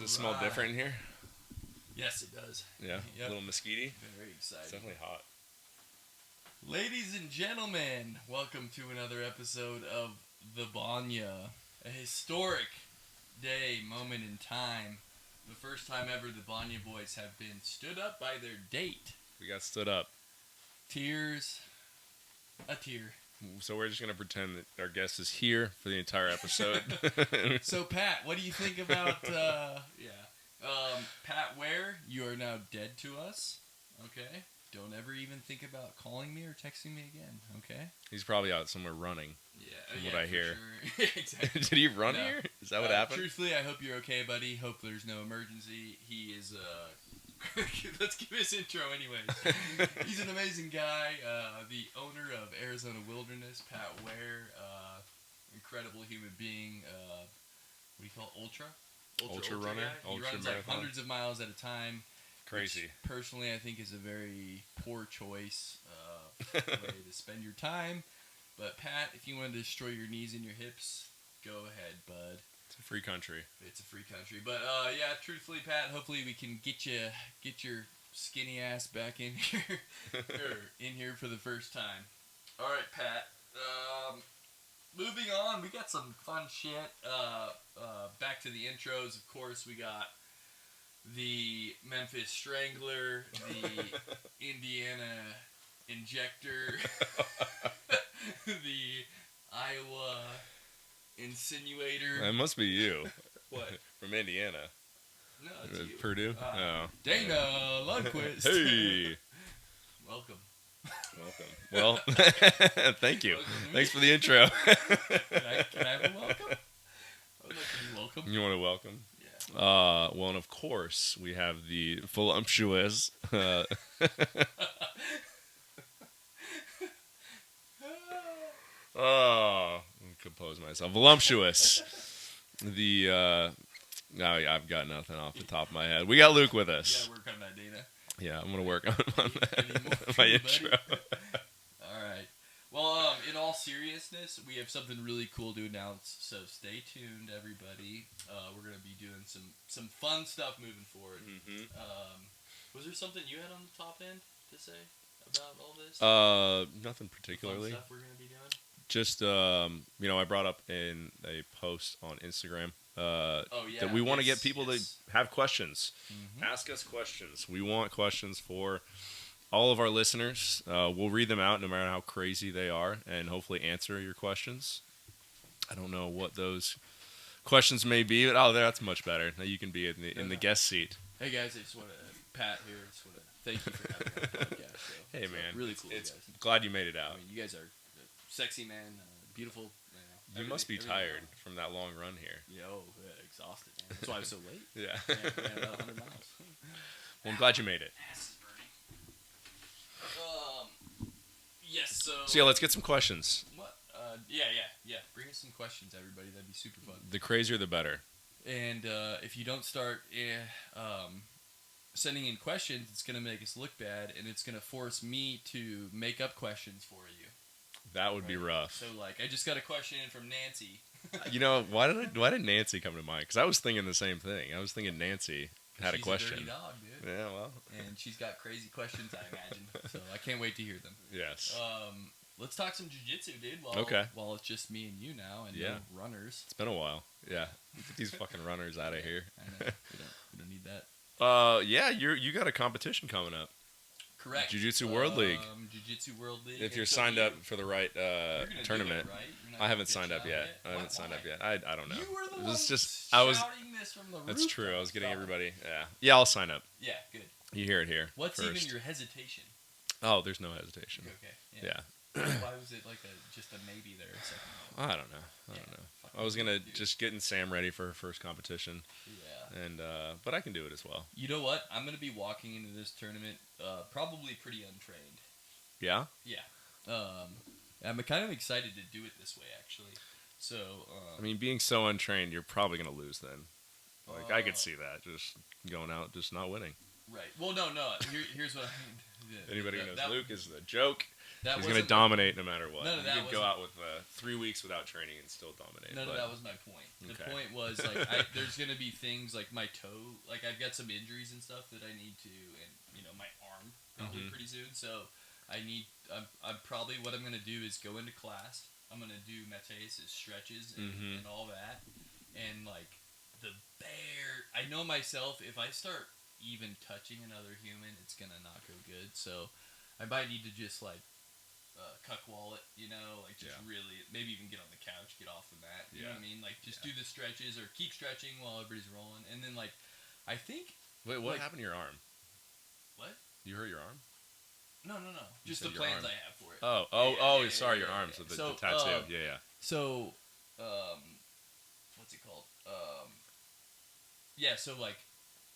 Does it smell different in here? Yes, it does. Yeah, Yep. a little mesquite. Very exciting. It's definitely hot. Ladies and gentlemen, welcome to another episode of the Banya. A historic day, moment in time. The first time ever the Banya boys have been stood up by their date. We got stood up. Tears. A tear. So we're just going to pretend that our guest is here for the entire episode. So, Pat, what do you think about, Pat Ware, you are now dead to us, okay? Don't ever even think about calling me or texting me again, okay? He's probably out somewhere running. Yeah, what I hear. Sure. Exactly. Did he run here? Is that what happened? Truthfully, I hope you're okay, buddy. Hope there's no emergency. He is, let's give his intro anyways. He's an amazing guy, the owner of Arizona Wilderness, Pat Ware, incredible human being, what do you call it? Ultra runner? Guy. He runs like hundreds of miles at a time. Crazy. Which, personally, I think is a very poor choice way to spend your time. But Pat, if you want to destroy your knees and your hips, go ahead, bud. It's a free country. It's a free country. But yeah, truthfully, Pat, hopefully we can get your skinny ass back in here, in here for the first time. All right, Pat. Moving on, we got some fun shit. Back to the intros, of course. We got the Memphis Strangler, the Indiana Injector, the Iowa Insinuator. That must be you. What? From Indiana. No, it's you. Purdue? Dana Lundquist. Hey. Welcome. Well, thank you. Thanks for the intro. Can I have a welcome? I would like to be welcome. You want to welcome? Yeah. Well, and of course, we have the voluptuous. Compose myself. Voluptuous. I've got nothing off the top of my head. We got Luke with us. Yeah, work on that, Dana. Yeah, I'm gonna work on that. My Buddy? intro. All right. Well, in all seriousness, we have something really cool to announce. So stay tuned, everybody. We're gonna be doing some fun stuff moving forward. Mm-hmm. Was there something you had on the top end to say about all this? Nothing particularly. Fun stuff we're gonna be doing. Just I brought up in a post on Instagram that we want to get people to have questions. Mm-hmm. Ask us questions. We want questions for all of our listeners. We'll read them out no matter how crazy they are and hopefully answer your questions. I don't know what those questions may be, but that's much better. Now you can be in the guest seat. Hey guys, I just want to Pat here. I just want to thank you for having me on the podcast. So, hey man, really cool. It's guys. glad you made it out. I mean, you guys are sexy man, beautiful. You must be tired from that long run here. Yo, exhausted, man. That's why I was so late. Yeah. Ran about 100 miles. Well, I'm glad you made it. Ass is burning. Yes, so... So, yeah, let's get some questions. What? Yeah. Bring us some questions, everybody. That'd be super fun. The crazier, the better. And if you don't start sending in questions, it's going to make us look bad, and it's going to force me to make up questions for you. That would be rough. So, I just got a question in from Nancy. Why did Nancy come to mind? Because I was thinking the same thing. I was thinking Nancy had a question. She's a dirty dog, dude. Yeah, well. And she's got crazy questions, I imagine. So I can't wait to hear them. Yes. Let's talk some jiu-jitsu, dude. While it's just me and you now, and no runners. It's been a while. Yeah. Get these fucking runners out of here. I know. We don't need that. Yeah, you got a competition coming up. Correct. Jiu-Jitsu World League. Jiu-Jitsu World League. If you're signed up for the right tournament. Do it, right? I haven't signed up yet. I don't know. You were the one just shouting this from the roof. That's true. I was getting everybody. Yeah, I'll sign up. Yeah, good. You hear it here. What's first. Even your hesitation? Oh, there's no hesitation. Okay. Yeah. Why was it just a maybe there a second? I don't know. I was gonna just getting Sam ready for her first competition. Yeah. And but I can do it as well. You know what? I'm gonna be walking into this tournament probably pretty untrained. Yeah. Yeah. I'm kind of excited to do it this way, actually. So. I mean, being so untrained, you're probably gonna lose then. I could see that just going out, just not winning. Right. Well, no. Here's what I mean. Anybody who knows Luke is the joke. He's going to dominate no matter what. None of that you can go out with 3 weeks without training and still dominate. None of that was my point. The point was like there's going to be things like my toe. Like I've got some injuries and stuff that I need to, and my arm probably pretty soon. So I need. I'm probably what I'm going to do is go into class. I'm going to do Mateus' stretches and all that, and like the bear. I know myself. If I start even touching another human, it's gonna not go good. So I might need to just like cuck wall it, like just really maybe even get on the couch, get off the mat. You know what I mean? Like just do the stretches or keep stretching while everybody's rolling, and then like I think. Wait, what happened to your arm? What? You hurt your arm? No. Just the plans I have for it. Sorry, your arm. So the tattoo. Yeah. So, what's it called? So like,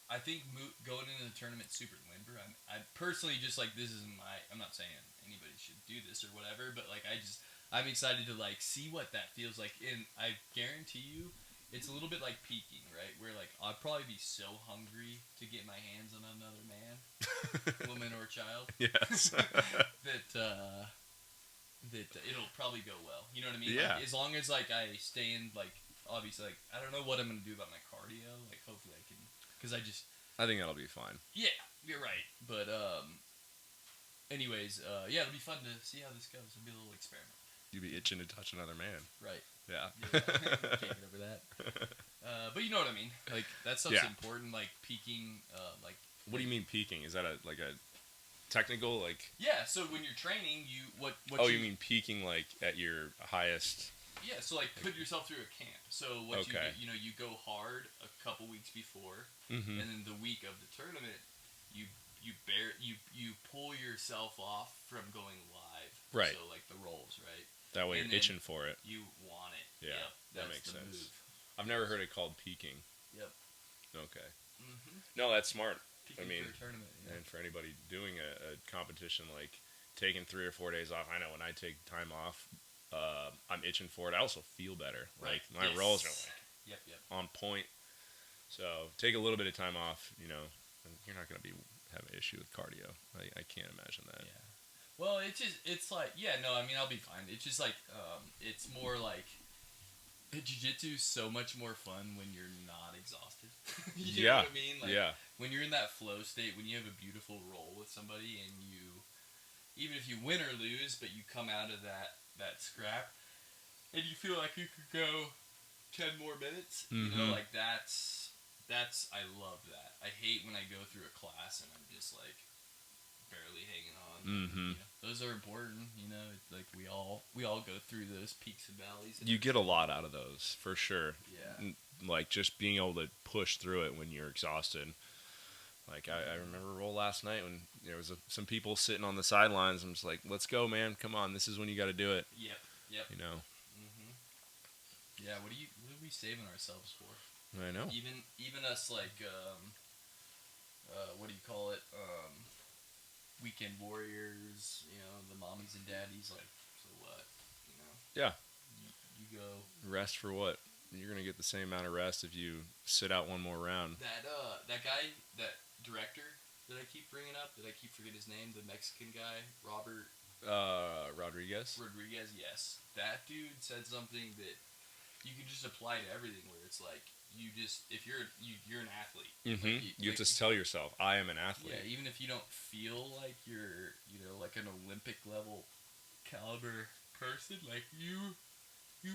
I think going into the tournament super limber. I personally just like this is I'm not saying anybody should do this or whatever, but like I'm excited to like see what that feels like. And I guarantee you, it's a little bit like peaking, right? Where like I'd probably be so hungry to get my hands on another man, woman or child. Yes. that it'll probably go well. You know what I mean? Yeah. Like, as long as like I stay in like obviously like I don't know what I'm gonna do about my cardio. Like hopefully I can because I think that'll be fine. Yeah, you're right. But anyways, it'll be fun to see how this goes. It'll be a little experiment. You'll be itching to touch another man. Right. Yeah. Can't get over that. But you know what I mean. Like that stuff's important. Like peaking. Like. What do you mean peaking? Is that a technical like? Yeah. So when you're training, what? You mean peaking like at your highest? Yeah. So like put yourself through a camp. So what you do, you go hard a couple weeks before, and then the week of the tournament, you pull yourself off from going live. Right. So like the rolls, right? That way you're itching for it. You want it. Yeah. Yep, that makes sense. Move. I've never heard it called peaking. Yep. Okay. No, that's smart. Peaking for a tournament. Yeah. And for anybody doing a competition, like taking 3 or 4 days off, I know when I take time off, I'm itching for it. I also feel better. Right. Like my rolls are like yep. on point. So take a little bit of time off, and you're not going to have an issue with cardio. I can't imagine that. Yeah. Well, it's like, I mean, I'll be fine. It's just like, it's more like, Jiu-Jitsu is so much more fun when you're not exhausted. You know what I mean? Like, when you're in that flow state, when you have a beautiful roll with somebody and even if you win or lose, but you come out of that scrap and you feel like you could go 10 more minutes, like that's, I love that. I hate when I go through a class and I'm just like, barely hanging on. Those are important, like we all go through those peaks and valleys. You get a lot out of those for sure. Yeah. Like just being able to push through it when you're exhausted. Like I remember a roll last night when there was some people sitting on the sidelines. I'm just like, let's go, man. Come on. This is when you got to do it. Yep. Yeah. What are we saving ourselves for? I know. Even us like, what do you call it? Weekend warriors, the mommies and daddies, like, so what, Yeah. You go. Rest for what? You're going to get the same amount of rest if you sit out one more round. That guy, that director that I keep bringing up, that I keep forgetting his name, the Mexican guy, Robert. Rodriguez? Rodriguez, yes. That dude said something that you can just apply to everything where it's like, if you're an athlete. Mm-hmm. Like you have to tell yourself, I am an athlete. Yeah, even if you don't feel like you're, like an Olympic level caliber person, like you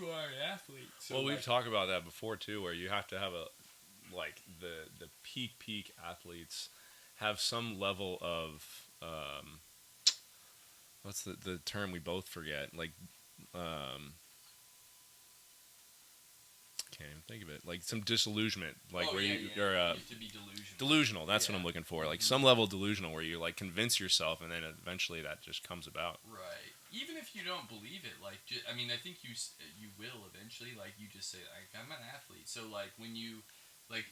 are an athlete. So well, we've talked about that before too, where you have to have the peak athletes have some level of what's the term we both forget? Like can't even think of it. Like some disillusionment, like where you have to be delusional. Delusional. That's what I'm looking for. Like some level of delusional, where you like convince yourself, and then eventually that just comes about. Right. Even if you don't believe it, like I mean, I think you will eventually. Like you just say, like I'm an athlete. So like when you, like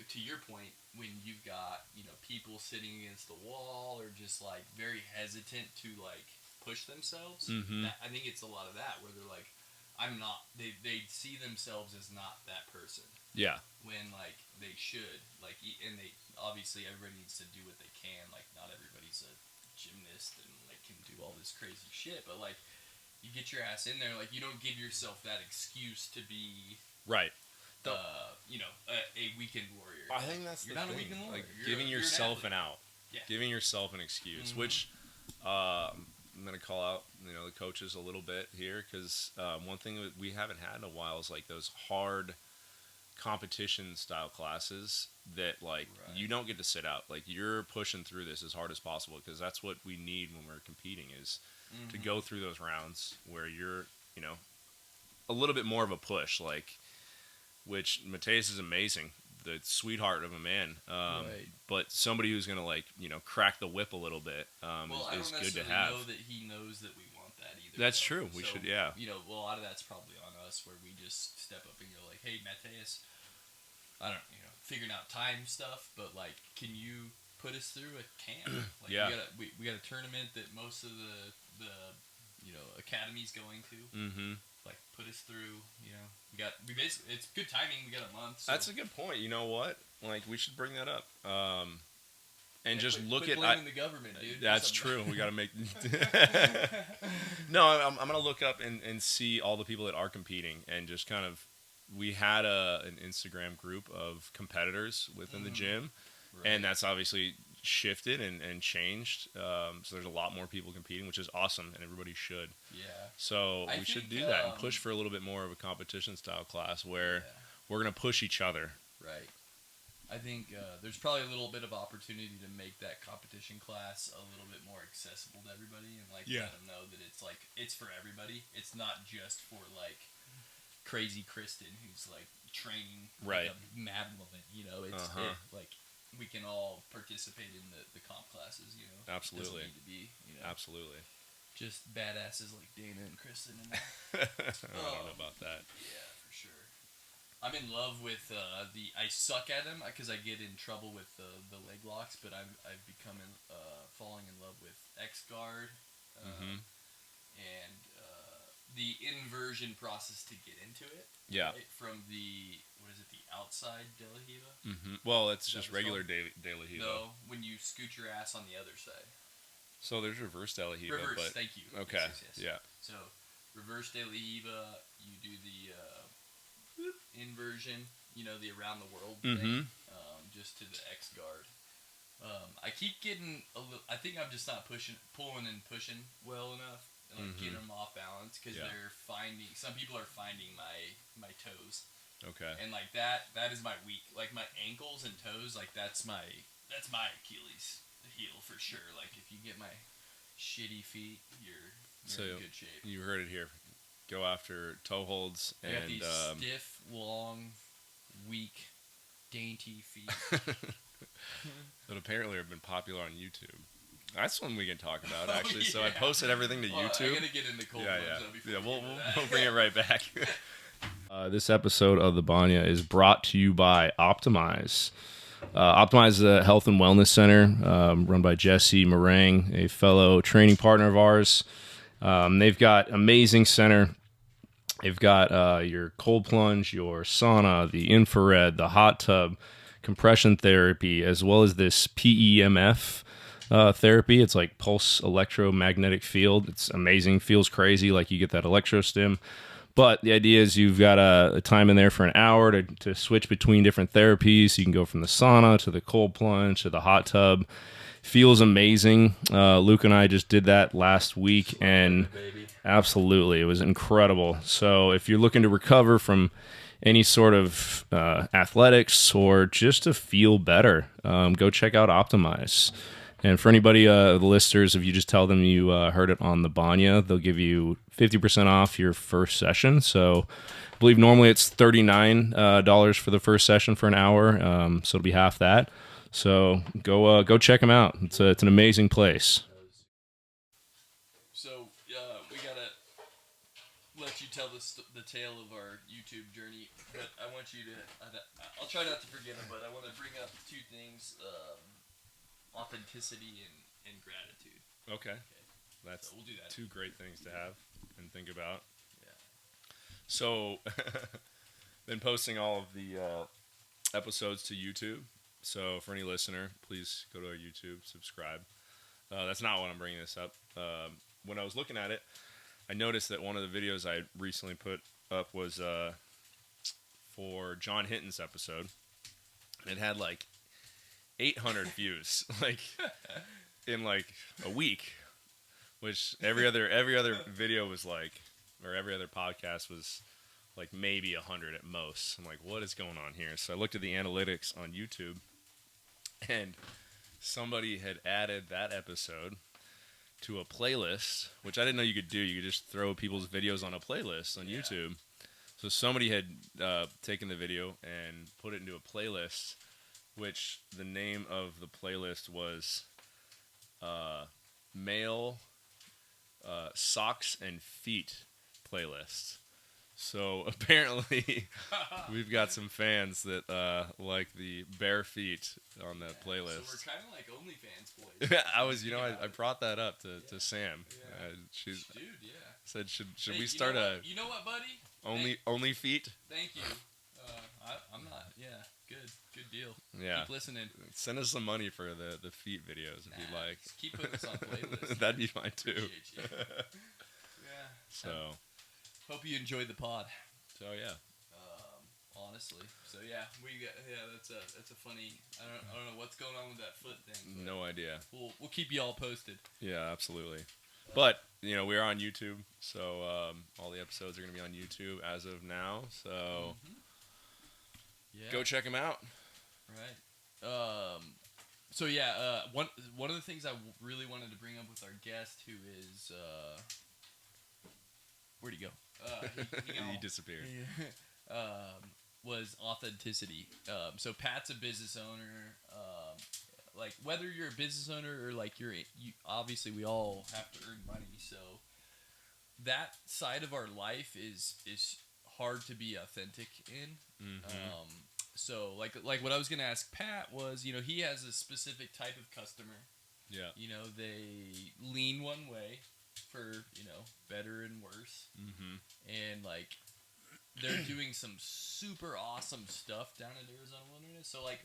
to your point, when you've got people sitting against the wall or just like very hesitant to like push themselves. I think it's a lot of that where they're like. I'm not. They see themselves as not that person. Yeah. When like they should, like, and they obviously everybody needs to do what they can. Like, not everybody's a gymnast and like can do all this crazy shit, but like you get your ass in there. Like, you don't give yourself that excuse to be right. A weekend warrior. I think that's you're the not thing. a weekend warrior. Like giving yourself an out. Yeah. Giving yourself an excuse, Mm-hmm. which I'm gonna call out, the coaches a little bit here because one thing that we haven't had in a while is like those hard competition style classes that like you don't get to sit out. Like you're pushing through this as hard as possible because that's what we need when we're competing is to go through those rounds where you're a little bit more of a push. Like, which Mateus is amazing. The sweetheart of a man, but somebody who's gonna crack the whip a little bit is good to have. I don't know that he knows that we want that either. That's true. We should, yeah. A lot of that's probably on us where we just step up and go like, "Hey, Mateus, I don't, figuring out time stuff, but like, can you put us through a camp? Like, yeah. we got a tournament that most of the academy's going to. Mm-hmm. Like, put us through. We basically, it's good timing. We got a month. So. That's a good point. You know what? Like, we should bring that up. And just look quit at blaming the government, dude. That's true. We got to make. No, I'm gonna look up and see all the people that are competing and just kind of. We had an Instagram group of competitors within the gym, and that's obviously shifted and changed. So there's a lot more people competing, which is awesome, and everybody should. Yeah. So we should do that and push for a little bit more of a competition style class where we're gonna push each other. Right. I think there's probably a little bit of opportunity to make that competition class a little bit more accessible to everybody and let them know that it's for everybody. It's not just for like crazy Kristen who's like training like a mad woman. It's like we can all participate in the comp classes. Absolutely. It doesn't need to be absolutely. Just badasses like Dana and Kristen. I don't know about that. Yeah, for sure. I'm in love with I suck at them because I get in trouble with the leg locks, but I've become falling in love with X guard and the inversion process to get into it. Yeah. Right? From the outside De La Hiva? Mm-hmm. Well, it's just regular De La Hiva. No, when you scoot your ass on the other side. So there's reverse De La Hiva. Reverse, thank you. Okay. Yes. Yeah. So reverse De La Hiva, you do the inversion, the around the world thing, just to the X guard. I keep getting a little. I think I'm just not pulling and pushing well enough, and getting them off balance because they're finding. Some people are finding my toes. Okay. And like that is my weak. Like my ankles and toes, like that's my Achilles heel for sure. Like if you get my shitty feet, you're in good shape. You heard it here. Go after toe holds and got these stiff, long, weak, dainty feet. That apparently have been popular on YouTube. That's one we can talk about actually. So I posted everything to YouTube. I gotta get into cold we'll bring it right back. This episode of the Banya is brought to you by Optimize. Optimize is a health and wellness center run by Jesse Meringue, a fellow training partner of ours. They've got amazing center. They've got your cold plunge, your sauna, the infrared, the hot tub, compression therapy, as well as this PEMF therapy. It's like pulse electromagnetic field. It's amazing. Feels crazy, like you get that electro stim. But the idea is you've got a time in there for an hour to switch between different therapies. You can go from the sauna to the cold plunge to the hot tub. Feels amazing. Luke and I just did that last week, and absolutely, it was incredible. So if you're looking to recover from any sort of athletics or just to feel better, go check out Optimize. And for anybody, the listeners, if you just tell them you heard it on the Banya, they'll give you 50% off your first session. So I believe normally it's $39 for the first session for an hour, so it'll be half that. So go check them out. It's an amazing place. So we gotta let you tell the tale of our YouTube journey, but I want you to. I'll try not to forget them, but I want to bring up two things. Authenticity and gratitude. Okay. That's so we'll do that. Two great things to have and think about. Yeah. So been posting all of the episodes to YouTube. So for any listener, please go to our YouTube, subscribe. That's not what I'm bringing this up. When I was looking at it, I noticed that one of the videos I recently put up was for John Hinton's episode. It had like 800 views, like in like a week, which every other video was like, or every other podcast was like maybe 100 at most. I'm like, what is going on here? So I looked at the analytics on YouTube, and somebody had added that episode to a playlist, which I didn't know you could do. You could just throw people's videos on a playlist on YouTube. So somebody had taken the video and put it into a playlist, which the name of the playlist was Male Socks and Feet Playlist. So apparently we've got some fans that like the bare feet on that playlist. So we're kind of like OnlyFans boys. I was, I brought that up to Sam. Yeah. She's Dude, yeah. Said, should we start You know what, buddy? Only feet? Thank you. I'm not. Yeah, good deal. Yeah. Keep listening. Send us some money for the feet videos if you'd like. Just keep putting us on playlists. That'd be fine too. Appreciate you. Yeah. So. Hope you enjoyed the pod. So yeah. Honestly. So yeah, that's a funny. I don't know what's going on with that foot thing. No idea. We'll keep you all posted. Yeah, absolutely. But we're on YouTube, so all the episodes are going to be on YouTube as of now. So go check them out. Right. So yeah, one of the things I really wanted to bring up with our guest, who is where'd he go? He disappeared. Was authenticity. So Pat's a business owner. Like whether you're a business owner or like you obviously we all have to earn money. So that side of our life is hard to be authentic in. Mm-hmm. So like what I was gonna ask Pat was, he has a specific type of customer. Yeah. They lean one way for better and worse. Mm-hmm. And like they're doing some super awesome stuff down in Arizona Wilderness. So like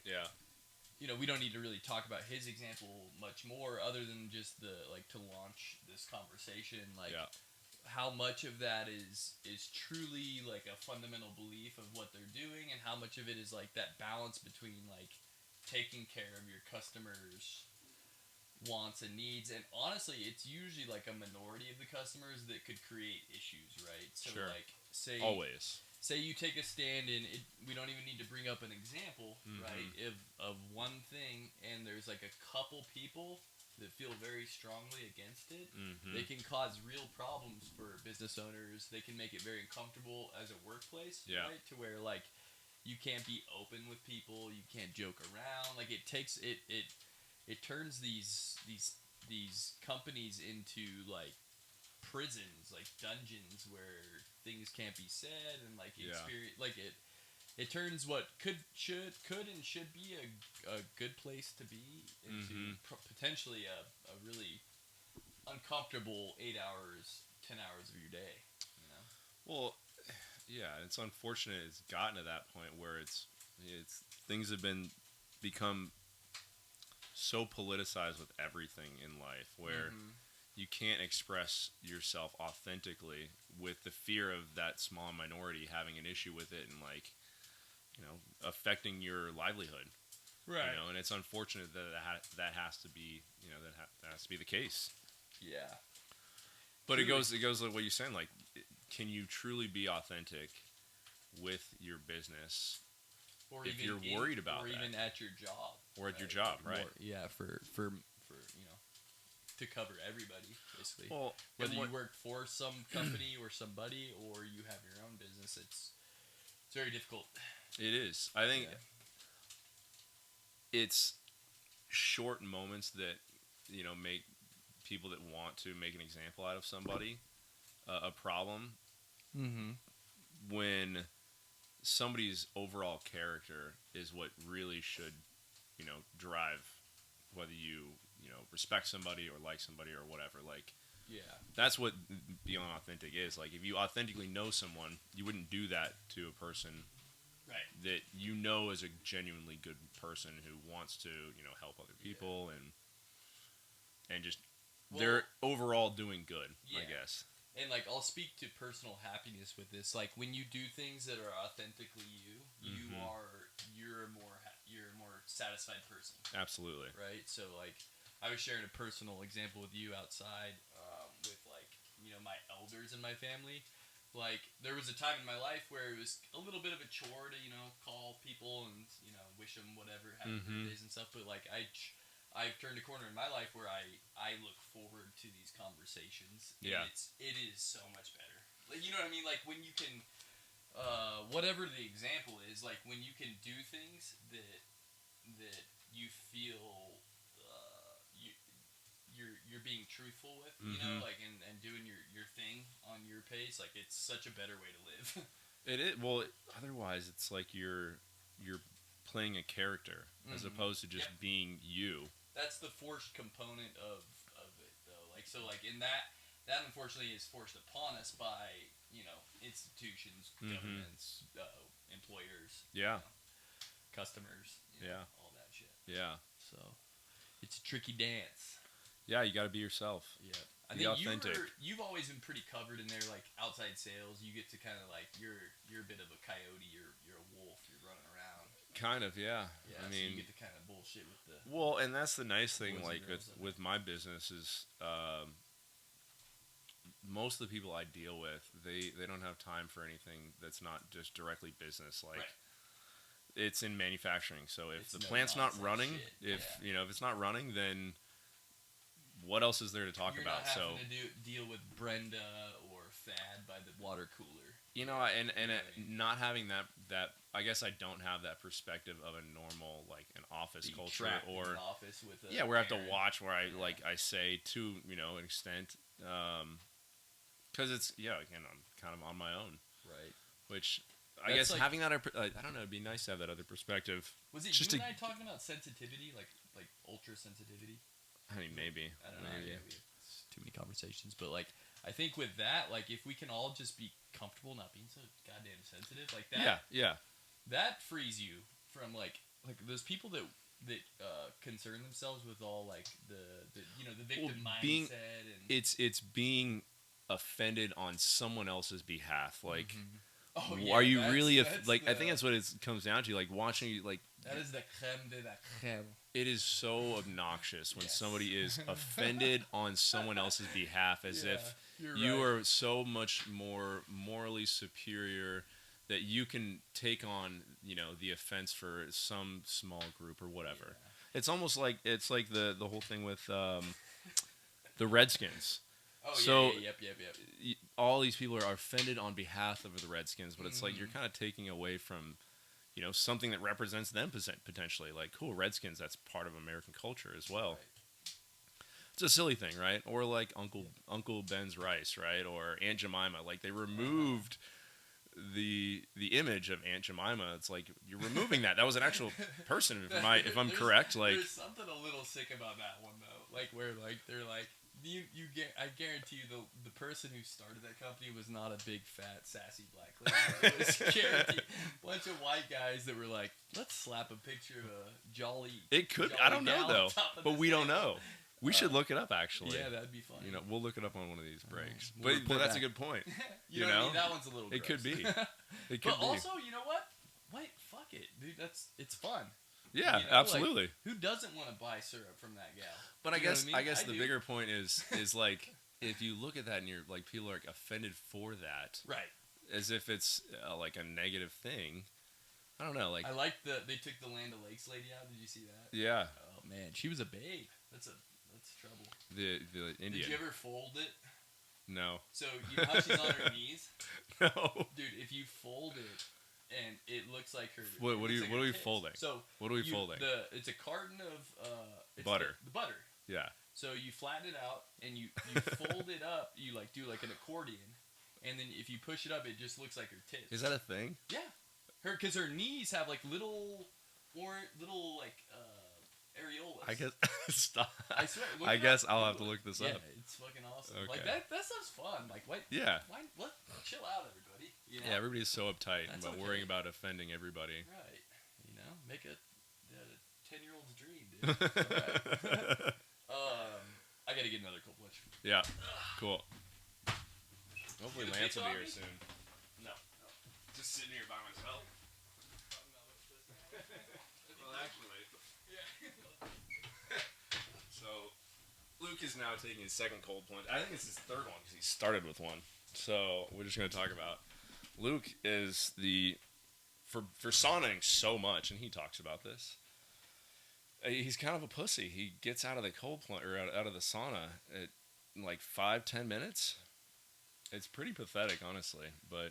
we don't need to really talk about his example much more, other than just to launch this conversation. How much of that is truly like a fundamental belief of what they're doing, and how much of it is like that balance between like taking care of your customers' wants and needs. And honestly, it's usually like a minority of the customers that could create issues, right? So sure. Like say you take a stand in it, we don't even need to bring up an example, right, of one thing, and there's like a couple people that feel very strongly against it. They can cause real problems for business owners. They can make it very uncomfortable as a workplace, right, to where like you can't be open with people, you can't joke around. Like it takes it turns these companies into like prisons, like dungeons, where things can't be said, and like experience, like it turns what could and should be a good place to be into potentially a really uncomfortable 8 hours, 10 hours of your day. Well, yeah, it's unfortunate it's gotten to that point where it's things have become so politicized with everything in life, where you can't express yourself authentically with the fear of that small minority having an issue with it and like affecting your livelihood, right? And it's unfortunate that has to be that has to be the case. Yeah, but truly. it goes like what you're saying, like, can you truly be authentic with your business, or if you're worried about that, even at your job, or at your job, right? Yeah, for to cover everybody, basically. Well, whether you work for some company or somebody, or you have your own business, it's very difficult. It is. I think it's short moments that make people that want to make an example out of somebody a problem. When somebody's overall character is what really should drive whether you respect somebody or like somebody or whatever. Like, that's what being authentic is. Like, if you authentically know someone, you wouldn't do that to a person that you know is a genuinely good person who wants to, help other people and just they're overall doing good, I guess. And like I'll speak to personal happiness with this. Like when you do things that are authentically you, you're a more satisfied person. Absolutely. Right. So like I was sharing a personal example with you outside with like my elders in my family. Like there was a time in my life where it was a little bit of a chore to call people and wish them whatever, happy birthdays and stuff. But like I've turned a corner in my life where I look forward to these conversations. Yeah. And it is so much better. Like, you know what I mean? Like when you can, whatever the example is, like when you can do things that you feel you're being truthful with, like and doing your thing on your pace. Like it's such a better way to live. It is. Well, otherwise it's like you're playing a character as opposed to just being you. That's the forced component of it, though. Like so, like in that unfortunately is forced upon us by institutions, governments, employers, customers, all that shit. Yeah. So it's a tricky dance. Yeah, you got to be yourself. Yeah. I be think authentic. You've always been pretty covered in there, like outside sales. You get to kind of like you're a bit of a coyote. You're a wolf. You're running around. Kind of, yeah. Yeah. I mean, so you get to kind of bullshit with the. Well, and that's the nice thing, like with my business is, most of the people I deal with, they don't have time for anything that's not just directly business. Like, it's in manufacturing. So if the plant's not running, if it's not running, then what else is there to talk about? You're not having to deal with Brenda or Thad by the water cooler. Not having that I guess I don't have that perspective of a normal like an office culture or an office with where I have to watch where I I say to an extent because it's again I'm kind of on my own, right? Which I guess like, having that I don't know, it'd be nice to have that other perspective. Was it just you and I talking about sensitivity, like ultra sensitivity? I mean, maybe. I don't know. Yeah, we have too many conversations, but like, I think with that, like, if we can all just be comfortable not being so goddamn sensitive, like that. Yeah. That frees you from like those people that concern themselves with all like the victim mindset and it's being offended on someone else's behalf. Like, are you really I think that's what it comes down to. Like watching like that is the creme de la creme. It is so obnoxious when somebody is offended on someone else's behalf as if you are so much more morally superior that you can take on, the offense for some small group or whatever. Yeah. It's almost like the whole thing with the Redskins. Oh, so, yep. All these people are offended on behalf of the Redskins, but it's like you're kind of taking away from something that represents them potentially. Like, cool, Redskins, that's part of American culture as well. Right. It's a silly thing, right? Or like Uncle Ben's rice, right? Or Aunt Jemima. Like, they removed the image of Aunt Jemima. It's like, you're removing that. That was an actual person, if I'm correct. Like, there's something a little sick about that one, though. Like, where, like, they're like, I guarantee you the person who started that company was not a big fat sassy black lady. It was guaranteed a bunch of white guys that were like, let's slap a picture of a jolly. It could. I don't know though, but we don't know. We should look it up actually. Yeah, that'd be fun. We'll look it up on one of these breaks. But that's a good point. you know what I mean? That one's a little. It could be. It could. But also, you know what? Wait, fuck it, dude. It's fun. Yeah, absolutely. Like, who doesn't want to buy syrup from that gal? But I guess the bigger point is like if you look at that and you're like people are like offended for that, right? As if it's like a negative thing. I don't know. Like I like they took the Land O'Lakes lady out. Did you see that? Yeah. Oh man, she was a babe. That's trouble. The Indian. Did you ever fold it? No. So you know how she's on her knees? No. Dude, if you fold it. And it looks like her. What are we folding? So what are we folding? It's a carton of butter. The butter. Yeah. So you flatten it out and you fold it up. You like do like an accordion, and then if you push it up, it just looks like her tits. Is that a thing? Yeah. Because her knees have like little like areolas. I guess stop. I swear. I guess I'll have to look this up. Yeah, it's fucking awesome. Okay. Like that stuff's fun. Like what? Yeah. What? Chill out, everybody. You know? Yeah, everybody's so uptight about worrying about offending everybody. Right. You know, make a 10-year-old's dream, dude. Right. I gotta get another cold plunge. Yeah. Cool. Hopefully Lance will be here soon. No. Just sitting here by myself. Well, actually. Yeah. So, Luke is now taking his second cold plunge. I think it's his third one because he started with one. So, we're just going to talk about Luke is for sauning so much, and he talks about this. He's kind of a pussy. He gets out of the cold plunge or out of the sauna at like 5-10 minutes. It's pretty pathetic, honestly, but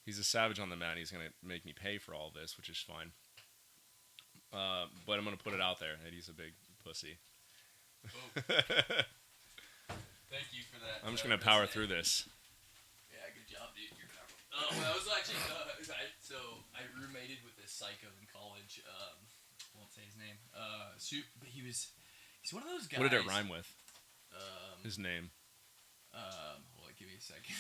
he's a savage on the mat. He's going to make me pay for all this, which is fine. But I'm going to put it out there that he's a big pussy. Oh. Thank you for that. I'm just going to power through this. Yeah, good job, dude. You're powerful. Well, I was actually, I roommated with this psycho in college. I won't say his name. But he's one of those guys. What did it rhyme with? His name. Hold on, give me a second.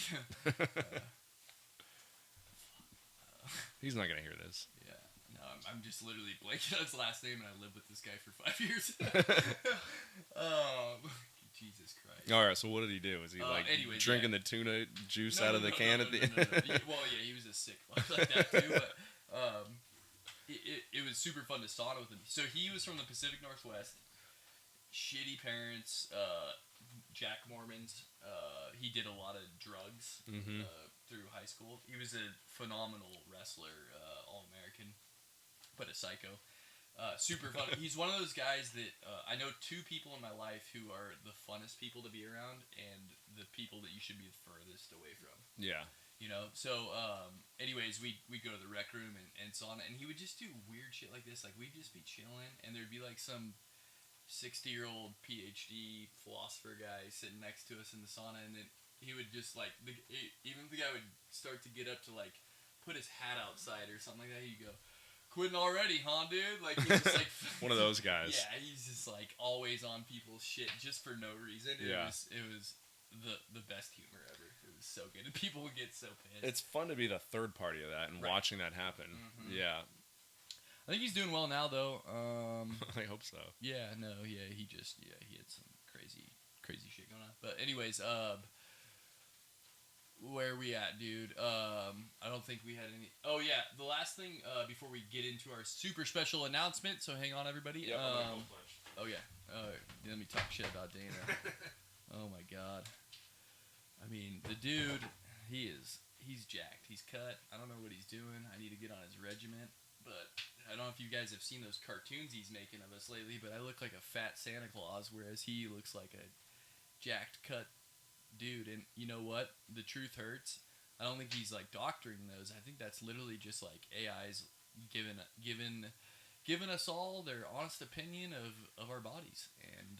He's not going to hear this. Yeah. No, I'm just literally blanking on his last name, and I lived with this guy for 5 years. Jesus Christ. All right, so what did he do? Was he drinking the tuna juice out of the can at the end? Well, yeah, he was a sick fuck like that too, but it was super fun to sauna with him. So he was from the Pacific Northwest. Shitty parents, Jack Mormons. He did a lot of drugs through high school. He was a phenomenal wrestler, All-American, but a psycho. Super fun. He's one of those guys that I know two people in my life who are the funnest people to be around and the people that you should be the furthest away from. Yeah. You know, so anyways, we go to the rec room and sauna, and he would just do weird shit like this. Like, we'd just be chilling, and there'd be like some 60-year-old PhD philosopher guy sitting next to us in the sauna, and then he would just like, even if the guy would start to get up to like put his hat outside or something like that, he'd go, "Quitting already, huh, dude?" Like, he's just like one of those guys. Yeah, he's just like always on people's shit just for no reason. It was the best humor ever. It was so good, and people would get so pissed. It's fun to be the third party of that and watching that happen. Mm-hmm. Yeah. I think he's doing well now, though. I hope so. Yeah, no, yeah, he had some crazy shit going on. But anyways, where are we at, dude? I don't think we had any. Oh yeah, the last thing before we get into our super special announcement. So hang on, everybody. Yep, oh yeah. Let me talk shit about Dana. Oh my god. I mean, the dude, he's jacked. He's cut. I don't know what he's doing. I need to get on his regiment. But I don't know if you guys have seen those cartoons he's making of us lately, but I look like a fat Santa Claus, whereas he looks like a jacked, cut dude. And you know what? The truth hurts. I don't think he's like doctoring those. I think that's literally just like AI's giving us all their honest opinion of our bodies. And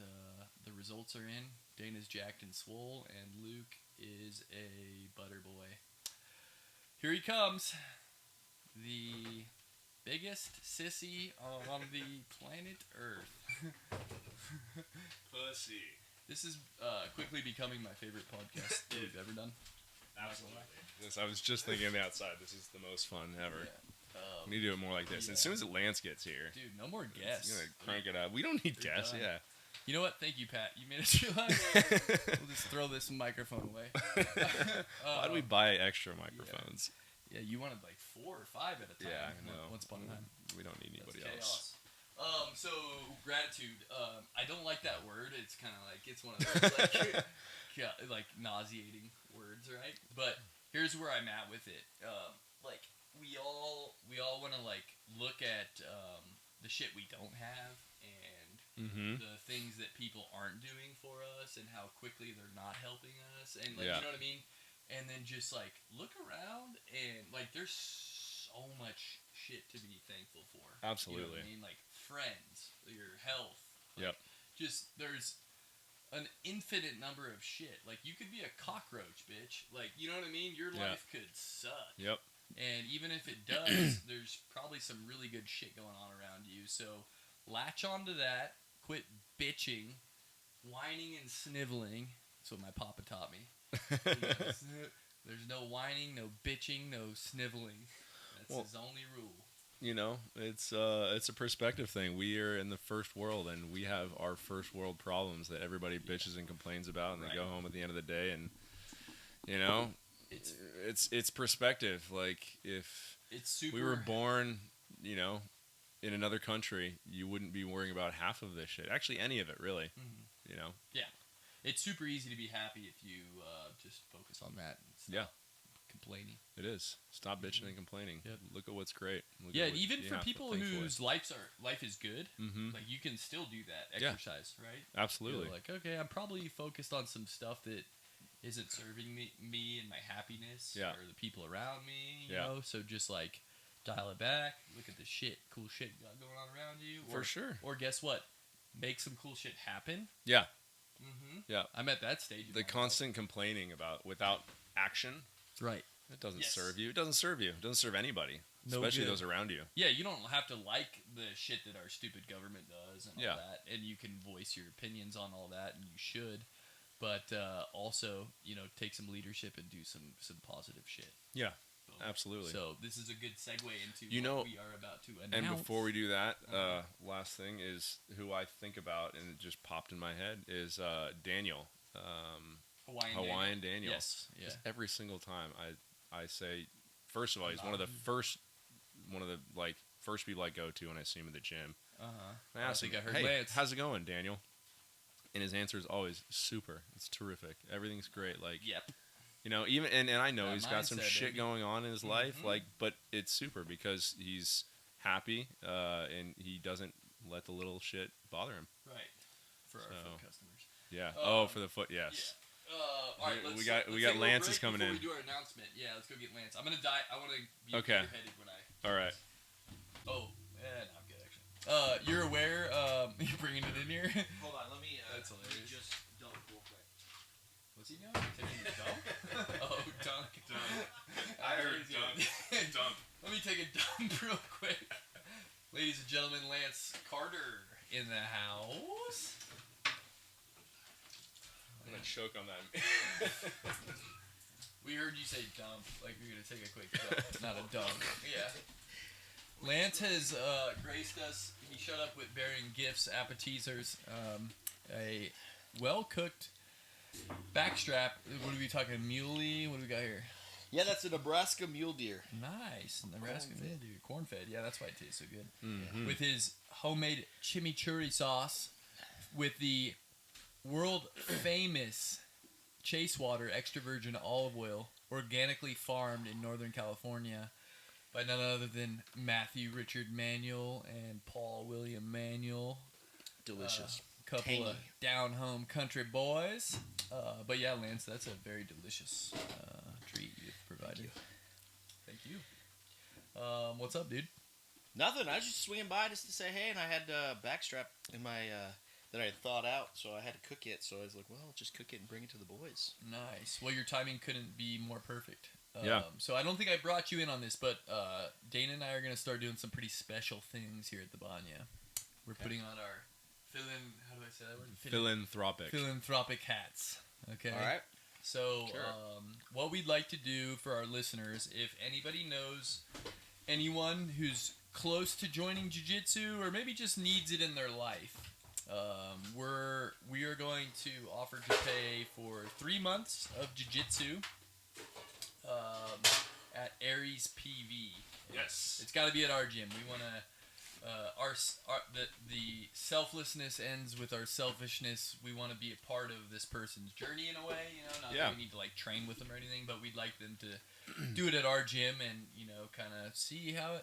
the results are in. Dana's jacked and swole, and Luke is a butter boy. Here he comes. The biggest sissy on the planet Earth. Pussy. This is quickly becoming my favorite podcast that we've ever done. Absolutely. Yes, I was just thinking outside. This is the most fun ever. Yeah. We need to do it more like this. Yeah. As soon as Lance gets here. Dude, no more guests. He's going to crank it up. We don't need guests, yeah. You know what? Thank you, Pat. You made us realize. We'll just throw this microphone away. Why do we buy extra microphones? Yeah, you wanted like 4 or 5 at a time. Yeah, I know. Once upon a time. We don't need anybody else. So gratitude. I don't like that word. It's kind of like, it's one of those like nauseating words, right? But here's where I'm at with it. Like we all want to like look at the shit we don't have and the things that people aren't doing for us and how quickly they're not helping us and like you know what I mean. And then just like look around and like there's so much shit to be thankful for. Absolutely. You know what I mean? Like friends, your health. Like, just there's an infinite number of shit. Like you could be a cockroach, bitch. Like you know what I mean? Your life could suck. Yep. And even if it does, there's probably some really good shit going on around you. So latch onto that. Quit bitching, whining and sniveling. That's what my papa taught me. There's no whining, no bitching, no sniveling. That's his only rule. You know, it's a perspective thing. We are in the first world, and we have our first world problems that everybody bitches and complains about, and they go home at the end of the day, and you know, it's perspective. Like if we were born, you know, in another country, you wouldn't be worrying about half of this shit. Actually, any of it, really. Mm-hmm. You know. Yeah, it's super easy to be happy if you just focus on that. And complaining. It is. Stop bitching and complaining. Yep. Look at what's great. Even for people whose life is good, like you can still do that exercise, right? Absolutely. You're like, okay, I'm probably focused on some stuff that isn't serving me and my happiness or the people around me, you know? So just like dial it back, look at the cool shit you got going on around you. For sure. Or guess what? Make some cool shit happen. Yeah. Mm-hmm. Yeah. I'm at that stage. The constant complaining without action. Right. It doesn't serve you. It doesn't serve you. It doesn't serve anybody, especially those around you. Yeah, you don't have to like the shit that our stupid government does and all that, and you can voice your opinions on all that, and you should. But also, you know, take some leadership and do some positive shit. Yeah, absolutely. So this is a good segue into what we are about to announce. And before we do that, last thing is who I think about, and it just popped in my head, is Daniel. Hawaiian Daniel. Yes. Yeah. Just every single time I say, first of all, he's one of the first people I go to when I see him at the gym. I ask him, hey, Lance, how's it going, Daniel? And his answer is always super. It's terrific. Everything's great. Like, you know, even and I know he's got some shit going on in his life, like, but it's super because he's happy and he doesn't let the little shit bother him. Right. For our foot customers. Yeah. For the foot. Yes. All right, we got Lance's coming in. Before we do our announcement, let's go get Lance. I'm gonna die. I want to be clear-headed when I. All right. Oh, no, I'm good actually. You're aware? You're bringing it in here. Hold on, let me. That's hilarious. Just dunk real quick. What's he doing? Taking a dump? Oh, dunk. I heard dump. Let me take a dump real quick. Ladies and gentlemen, Lance Carter in the house. I'm gonna choke on that. We heard you say dump, like you're gonna take a quick dump, not a dump. Yeah. Lance has graced us. He showed up with bearing gifts, appetizers, a well-cooked backstrap. What are we talking? Muley? What do we got here? Yeah, that's a Nebraska mule deer. Nice, Nebraska mule deer, corn-fed. Yeah, that's why it tastes so good. Mm-hmm. With his homemade chimichurri sauce, with the world famous Chase Water extra virgin olive oil, organically farmed in Northern California by none other than Matthew Richard Manuel and Paul William Manuel. Delicious. Couple Tangy. of down-home country boys. But yeah, Lance, that's a very delicious treat you've provided. Thank you. What's up, dude? Nothing. I was just swinging by just to say hey, and I had backstrap in my that I had thawed out, so I had to cook it. So I was like, well, just cook it and bring it to the boys. Nice. Well, your timing couldn't be more perfect. Yeah. So I don't think I brought you in on this, but Dana and I are going to start doing some pretty special things here at the Banya. We're putting on our how do I say that word? Philanthropic hats. Okay. All right. So what we'd like to do for our listeners, if anybody knows anyone who's close to joining Jiu-Jitsu or maybe just needs it in their life, we are going to offer to pay for 3 months of Jiu-Jitsu at Aries PV. Yes. It's got to be at our gym. We want to the selflessness ends with our selfishness. We want to be a part of this person's journey in a way, you know, not that we need to like train with them or anything, but we'd like them to do it at our gym and, you know, kind of see how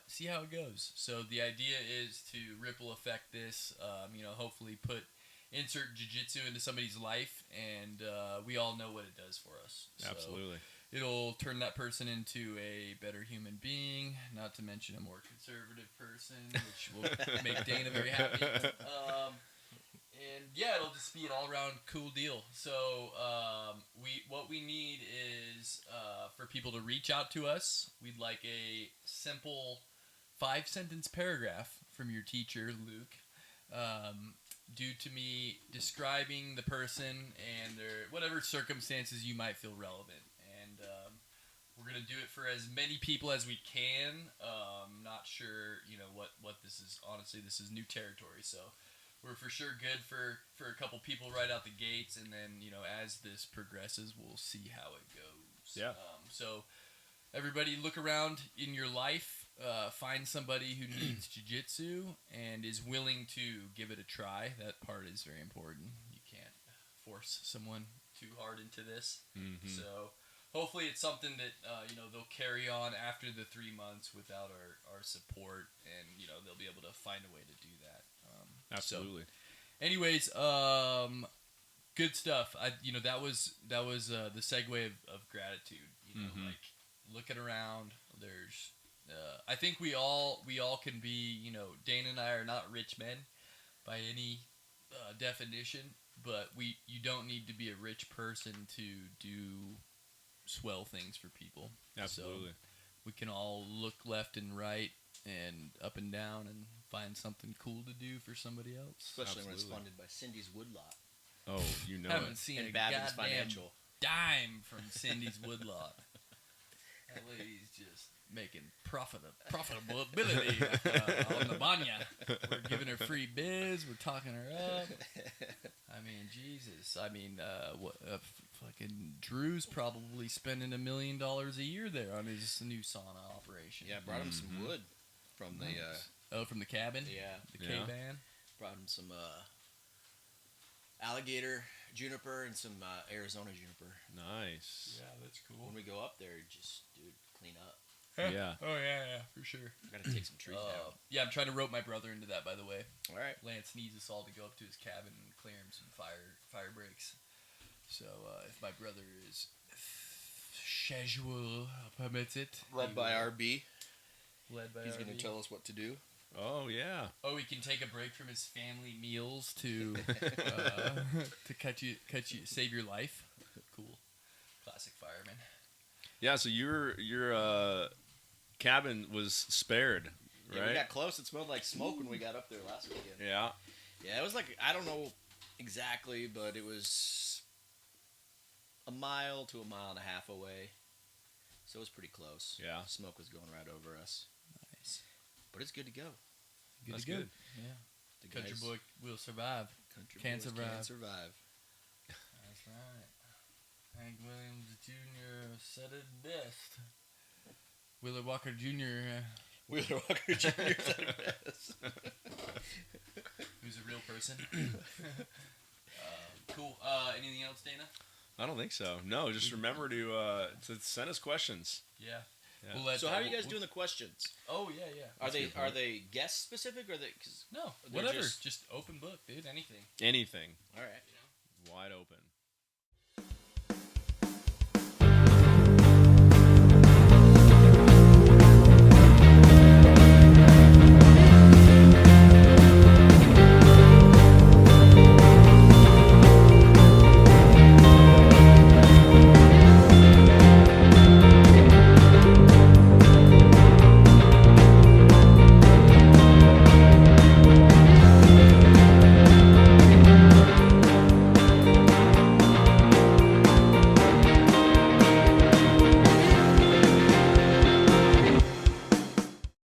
it goes. So the idea is to ripple effect this, you know, hopefully insert jiu-jitsu into somebody's life, and we all know what it does for us. Absolutely. So it'll turn that person into a better human being, not to mention a more conservative person, which will make Dana very happy. And yeah, it'll just be an all-around cool deal. So what we need is for people to reach out to us. We'd like a simple 5-sentence paragraph from your teacher, Luke, due to me describing the person and their whatever circumstances you might feel relevant. And We're gonna do it for as many people as we can. Not sure, what this is. Honestly, this is new territory, so we're for sure good for a couple people right out the gates, and then as this progresses, we'll see how it goes. Yeah. So everybody, look around in your life, find somebody who needs jiu-jitsu and is willing to give it a try. That part is very important. You can't force someone too hard into this. Mm-hmm. So hopefully it's something that they'll carry on after the 3 months without our support, and they'll be able to find a way to do that. Absolutely. So, anyways, good stuff. That was the segue of gratitude. Mm-hmm. Like looking around. There's, I think we all can be. Dana and I are not rich men by any definition, but you don't need to be a rich person to do swell things for people. Absolutely. So we can all look left and right and up and down and find something cool to do for somebody else. Especially when it's Absolutely. funded by Cindy's Woodlot. Oh, you know Haven't it. seen And a Babbitt's goddamn Financial. dime from Cindy's Woodlot. That lady's just making profitability on the Banya. We're giving her free biz. We're talking her up. I mean, Jesus. I mean, fucking Drew's probably spending $1 million a year there on his new sauna operation. Yeah, brought him some wood from the from the cabin. yeah, The Yeah. K-Ban. brought him some alligator juniper and some Arizona juniper. Nice. Yeah, that's cool. When we go up there, just clean up. Yeah. Oh yeah, for sure. Got to take some trees down. Yeah, I'm trying to rope my brother into that. By the way, All right. Lance needs us all to go up to his cabin and clear him some fire breaks. So if my brother is schedule permits it, Led by RB. led by He's RB. going to tell us what to do. Oh, yeah. Oh, he can take a break from his family meals to to save your life. Cool, classic fireman. Yeah, so your cabin was spared, right? Yeah, we got close. It smelled like smoke when we got up there last weekend. Yeah. Yeah, it was like, I don't know exactly, but it was a mile to a mile and a half away. So it was pretty close. Yeah. Smoke was going right over us. Nice. But it's good to go. That's good. Yeah. The Country guys- boy will survive. Country Can't boys survive. Can't survive. That's right. Hank Williams Jr. said it best. Willie Walker Jr. Wheeler Walker Jr. said it best. Who's a real person. Cool. Anything else, Dana? I don't think so. No, just remember to send us questions. Yeah. Yeah. We'll let, So how are you we'll- guys doing the questions? Oh yeah, yeah. Are That's a good are point. they guest specific or are they? Cause No, they're whatever. just- Just open book, dude. Anything. Anything. all right. You know? Wide open.